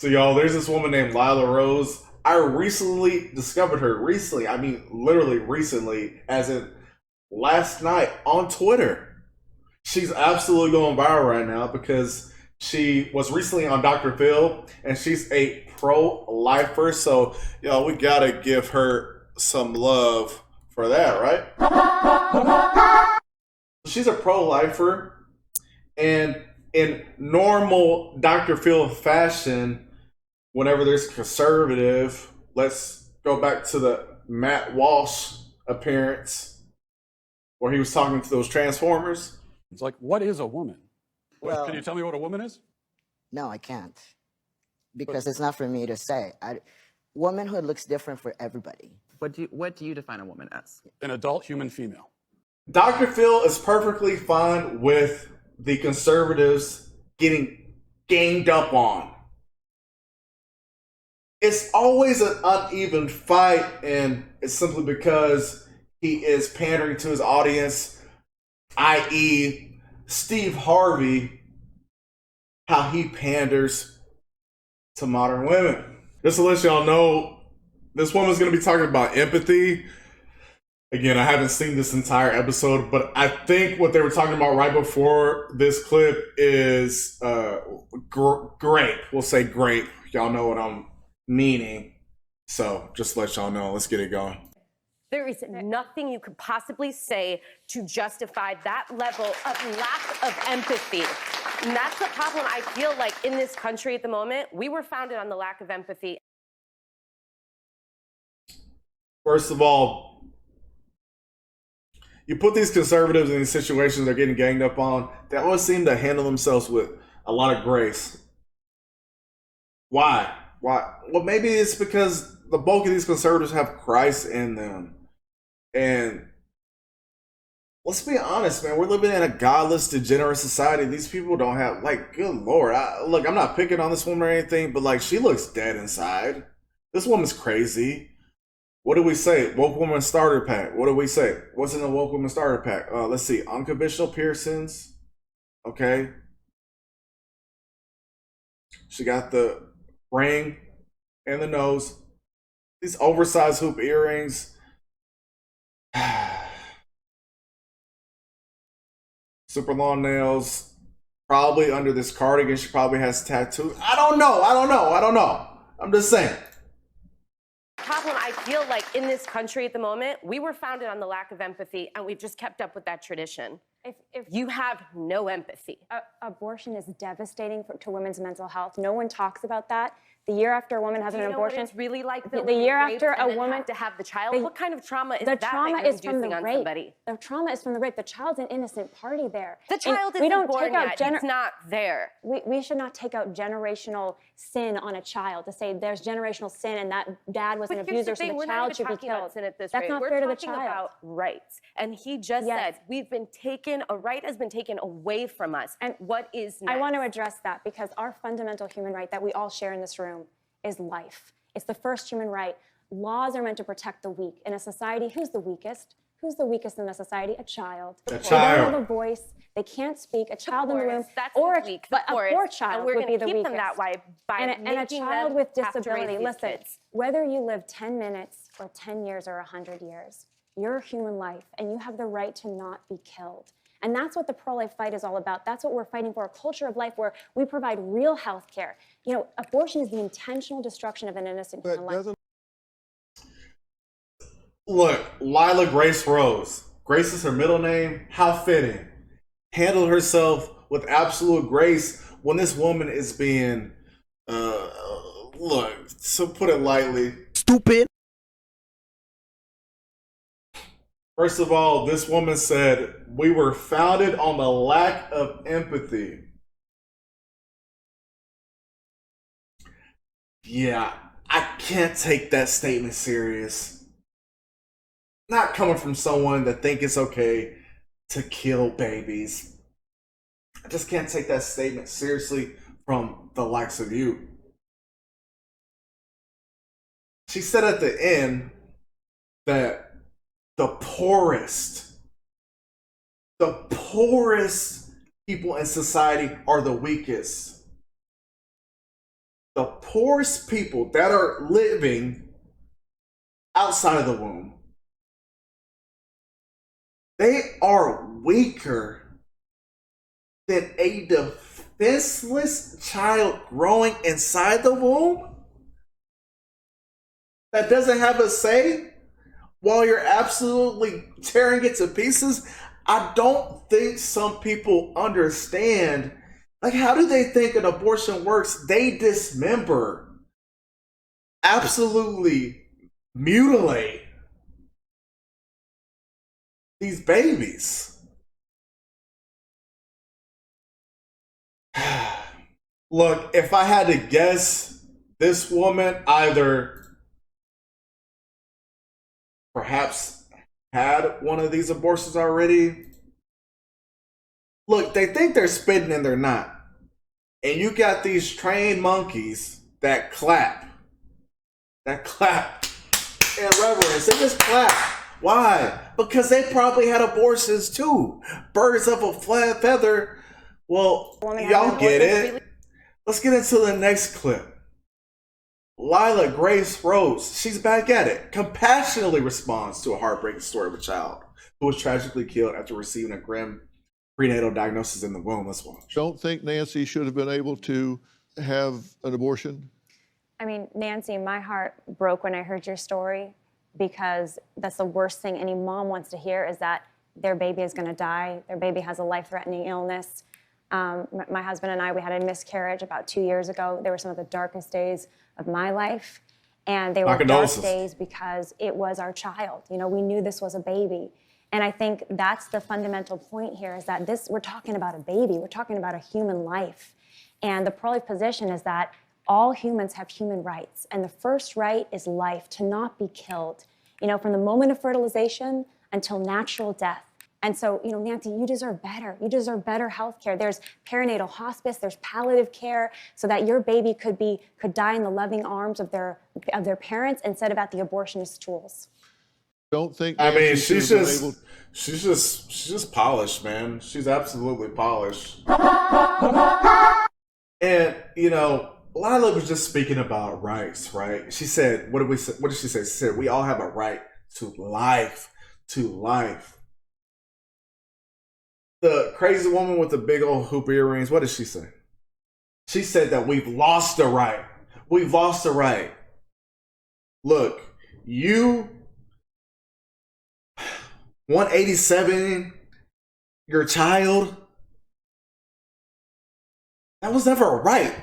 So, y'all, there's this woman named Lila Rose. I recently discovered her. Recently, I mean, literally recently, as in last night on Twitter. She's absolutely going viral right now because she was recently on Dr. Phil and she's a pro lifer. So, y'all, we gotta give her some love for that, right? She's a pro lifer, and in normal Dr. Phil fashion, whenever there's conservative, let's go back to the Matt Walsh appearance where he was talking to those Transformers. It's like, what is a woman? Well, Can you tell me what a woman is? no, I can't. Because it's not for me to say. Womanhood looks different for everybody. What do you define a woman as? An adult human female. Dr. Phil is perfectly fine with the conservatives getting ganged up on. It's always an uneven fight, and it's simply because he is pandering to his audience, i.e., Steve Harvey, how he panders to modern women. Just to let y'all know, this woman's going to be talking about empathy. Again, I haven't seen this entire episode, but I think what they were talking about right before this clip is grape. We'll say grape. Y'all know what I'm meaning. So just to let y'all know, let's get it going. There is nothing you could possibly say to justify that level of lack of empathy. And that's the problem I feel like in this country at the moment. We were founded on the lack of empathy. First of all, you put these conservatives in these situations they're getting ganged up on, they always seem to handle themselves with a lot of grace. Why? Well, maybe it's because the bulk of these conservatives have Christ in them. And let's be honest, man, we're living in a godless, degenerate society. These people don't have, like, good Lord. Look, I'm not picking on this woman or anything, but, like, she looks dead inside. This woman's crazy. What do we say? Woke Woman Starter Pack. What do we say? What's in the Woke Woman Starter Pack? Let's see. Unconventional piercings. Okay. She got the ring and the nose. These oversized hoop earrings. Super long nails. Probably under this cardigan, she probably has tattoos. I don't know. I'm just saying. Problem I feel like in this country at the moment, we were founded on the lack of empathy, and we've just kept up with that tradition. If you have no empathy. Abortion is devastating to women's mental health. No one talks about that. The year after a woman has an abortion, it's really like the year after a woman to have the child. What kind of trauma is the that? trauma that is from the rape. Somebody? The trauma is from the rape. The child's an innocent party there. The child isn't born yet. It's not there. We should not take out generational sin on a child to say there's generational sin and that dad was an abuser, so the child should be killed. That's not fair to the child. We're talking about rights, and he just said a right has been taken away from us. And what is next? I want to address that because our fundamental human right that we all share in this room is life. It's the first human right. Laws are meant to protect the weak. In a society, who's the weakest? Who's the weakest in the society? A child. A They child. don't have a voice. They can't speak. A child in the room, That's or weak. but a poor child and we're would be the keep weakest. them that way by and a making child them with have to raise disability. these Listen, kids. whether you live 10 minutes or 10 years or 100 years, you're a human life, and you have the right to not be killed. And that's what the pro-life fight is all about. That's what we're fighting for, a culture of life where we provide real health care. You know, abortion is the intentional destruction of an innocent human life. Look, Lila Grace Rose. Grace is her middle name. How fitting. Handled herself with absolute grace when this woman is being, look, to put it lightly, Stupid. First of all, this woman said, we were founded on the lack of empathy. Yeah, I can't take that statement serious. Not coming from someone that think it's okay to kill babies. I just can't take that statement seriously from the likes of you. She said at the end that the poorest people in society are the weakest. the poorest people that are living outside of the womb, they are weaker than a defenseless child growing inside the womb that doesn't have a say while you're absolutely tearing it to pieces. I don't think some people understand. Like, how do they think an abortion works? They dismember, absolutely mutilate these babies. Look, if I had to guess, this woman either perhaps had one of these abortions already. Look, they think they're spitting and they're not. And you got these trained monkeys that clap in reverence. They just clap. Why? Because they probably had abortions too. Birds of a flat feather. Well, y'all get it. Let's get into the next clip. Lila Grace Rose, she's back at it, compassionately responds to a heartbreaking story of a child who was tragically killed after receiving a grim prenatal diagnosis in the womb. Let's watch. Don't think Nancy should have been able to have an abortion? I mean, Nancy, my heart broke when I heard your story, because that's the worst thing any mom wants to hear, is that their baby is going to die. Their baby has a life-threatening illness. My husband and I, we had a miscarriage about 2 years ago. They were some of the darkest days of my life. And they were dark days because it was our child. You know, we knew this was a baby. And I think that's the fundamental point here, is that we're talking about a baby. We're talking about a human life. And the pro-life position is that all humans have human rights. And the first right is life, to not be killed. You know, from the moment of fertilization until natural death. And so, you know, Nancy, you deserve better. You deserve better health care. There's perinatal hospice, there's palliative care, so that your baby could die in the loving arms of their parents instead of at the abortionist tools. Don't think. I mean, she's just polished, man. She's absolutely polished. And you know, Lila was just speaking about rights, right? She said, what did she say? She said, we all have a right to life, to life. The crazy woman with the big old hoop earrings, what did she say? She said that we've lost the right. We've lost the right. Look, you 187, your child, that was never a right.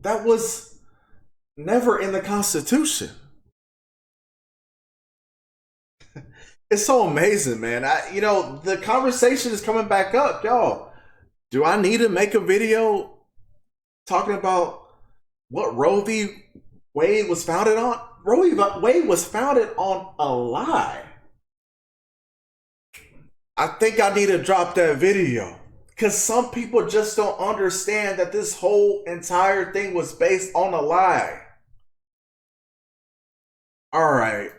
That was never in the Constitution. It's so amazing, man. You know, the conversation is coming back up, y'all. Do I need to make a video talking about what Roe v. Wade was founded on? Roe v. Wade was founded on a lie. I think I need to drop that video, because some people just don't understand that this whole entire thing was based on a lie. All right.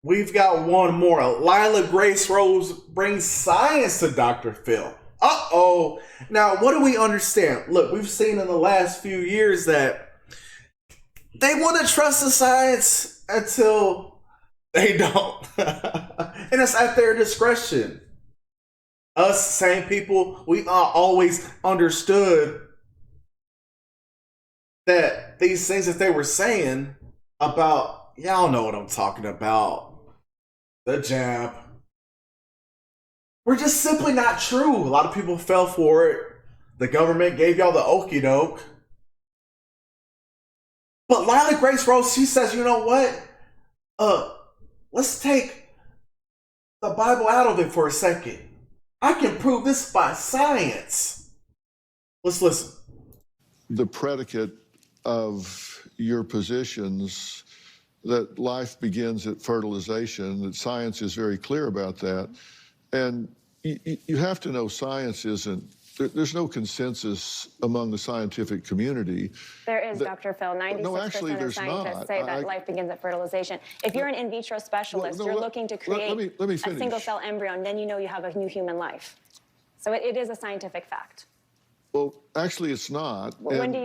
We've got one more. Lila Grace Rose brings science to Dr. Phil. Uh-oh. Now, what do we understand? Look, we've seen in the last few years that they want to trust the science until they don't. And it's at their discretion. Us same people, we always understood that these things that they were saying about, y'all know what I'm talking about, the jab, were just simply not true. A lot of people fell for it. The government gave y'all the okie doke. But Lila Grace Rose, she says, you know what? Let's take the Bible out of it for a second. I can prove this by science. Let's listen. The predicate of your positions that life begins at fertilization, that science is very clear about that. And you have to know science isn't, there's no consensus among the scientific community. There is, Dr. Phil. 96% of scientists say that life begins at fertilization. If you're an in vitro specialist, you're looking to create a single cell embryo, and then you know you have a new human life. So it is a scientific fact. Well, actually, it's not. When And do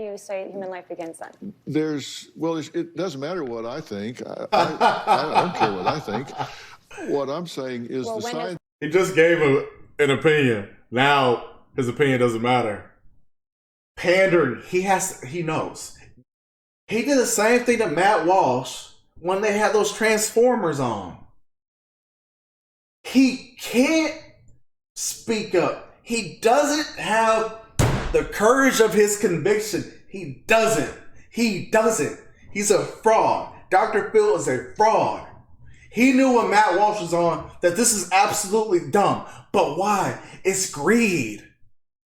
you say human life begins then? it doesn't matter what I think. I don't care what I think. What I'm saying is Well, the when science. He just gave an opinion. Now his opinion doesn't matter. Pandering. He knows. He did the same thing to Matt Walsh when they had those Transformers on. He can't speak up. He doesn't have the courage of his conviction. He doesn't. He's a fraud. Dr. Phil is a fraud. He knew when Matt Walsh was on that this is absolutely dumb. But why? It's greed.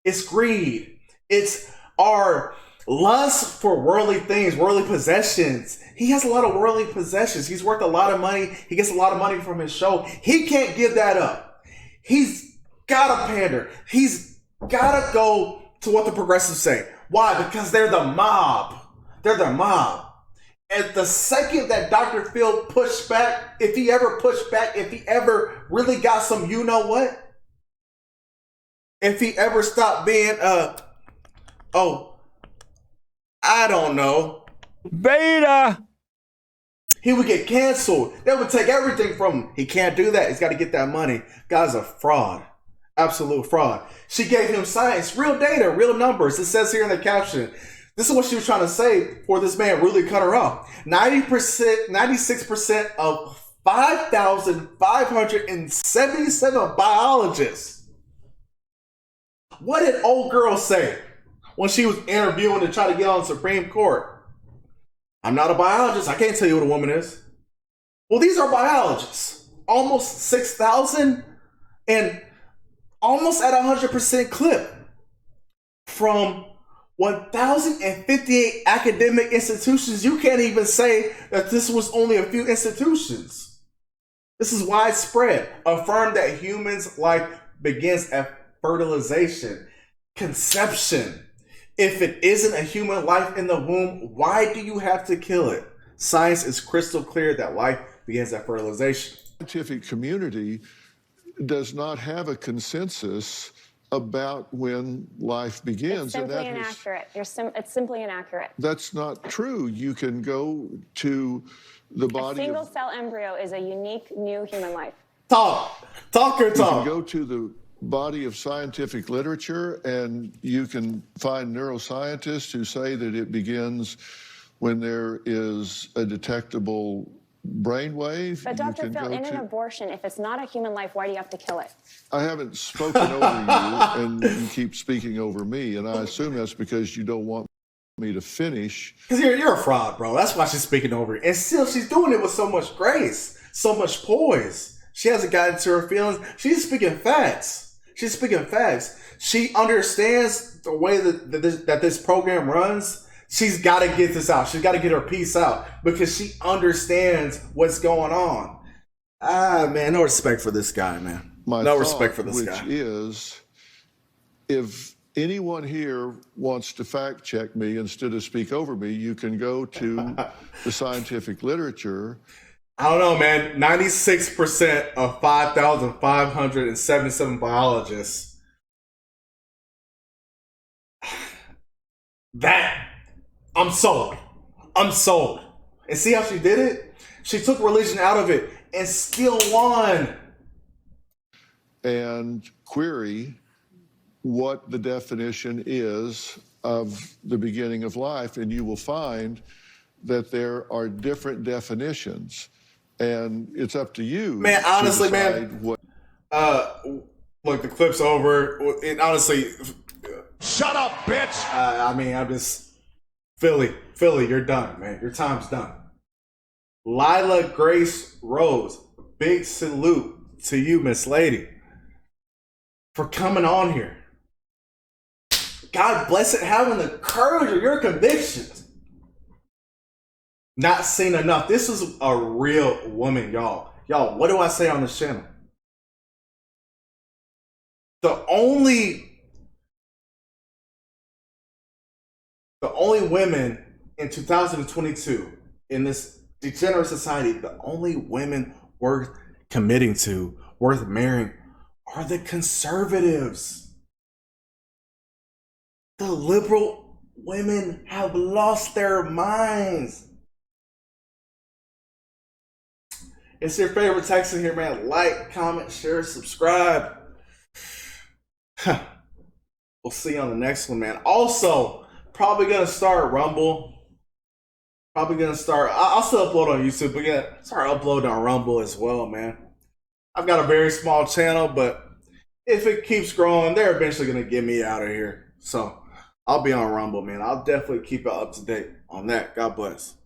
It's greed. It's our lust for worldly things, worldly possessions. He has a lot of worldly possessions. He's worth a lot of money. He gets a lot of money from his show. He can't give that up. He's gotta pander. He's gotta go to what the progressives say. Why? Because they're the mob. They're the mob. And the second that Dr. Phil pushed back, if he ever pushed back, if he ever really got some you know what, if he ever stopped being I don't know, Beta. he would get canceled. They would take everything from him. He can't do that. He's got to get that money. Guy's a fraud. Absolute fraud. She gave him science, real data, real numbers. It says here in the caption. This is what she was trying to say before this man really cut her off. 90%, 96% of 5,577 biologists. What did old girl say when she was interviewing to try to get on the Supreme Court? I'm not a biologist. I can't tell you what a woman is. Well, these are biologists. Almost 6,000 and almost at 100% clip from 1,058 academic institutions. You can't even say that this was only a few institutions. This is widespread. Affirm that humans' life begins at fertilization, conception. If it isn't a human life in the womb, why do you have to kill it? Science is crystal clear that life begins at fertilization. The scientific community does not have a consensus about when life begins. It's simply inaccurate. It's simply inaccurate. That's not true. You can go to the A body single of, cell embryo is a unique new human life. Talk or you talk. can go to the body of scientific literature and you can find neuroscientists who say that it begins when there is a detectable brainwave. But Dr. Phil, in an abortion, if it's not a human life, why do you have to kill it? I haven't spoken over you, and you keep speaking over me, and I assume that's because you don't want me to finish. Because you're a fraud, bro. That's why she's speaking over you. And still, she's doing it with so much grace, so much poise. She hasn't gotten to her feelings. She's speaking facts. She's speaking facts. She understands the way that this program runs. She's got to get this out. She's got to get her piece out because she understands what's going on. Man, no respect for this guy, man. No respect for this guy. Which is, if anyone here wants to fact check me instead of speak over me, you can go to the scientific literature. I don't know, man. 96% of 5,577 biologists. That. I'm sold. And see how she did it? She took religion out of it and still won. And query what the definition is of the beginning of life, and you will find that there are different definitions. And it's up to you. Man, honestly, to decide man. What Look, the clip's over. And honestly, Shut up, bitch. I'm just Philly, you're done, man. Your time's done. Lila Grace Rose, big salute to you, Miss Lady, for coming on here. God bless it, having the courage of your convictions. Not seen enough. This is a real woman, y'all. Y'all, what do I say on this channel? The only women in 2022 in this degenerate society, the only women worth committing to, worth marrying, are the conservatives. The liberal women have lost their minds. It's your favorite Texan here, man. Like, comment, share, subscribe. We'll see you on the next one, man. Also, probably gonna start Rumble. Probably gonna start. I'll still upload on YouTube, but yeah, start uploading on Rumble as well, man. I've got a very small channel, but if it keeps growing, they're eventually gonna get me out of here. So I'll be on Rumble, man. I'll definitely keep it up to date on that. God bless.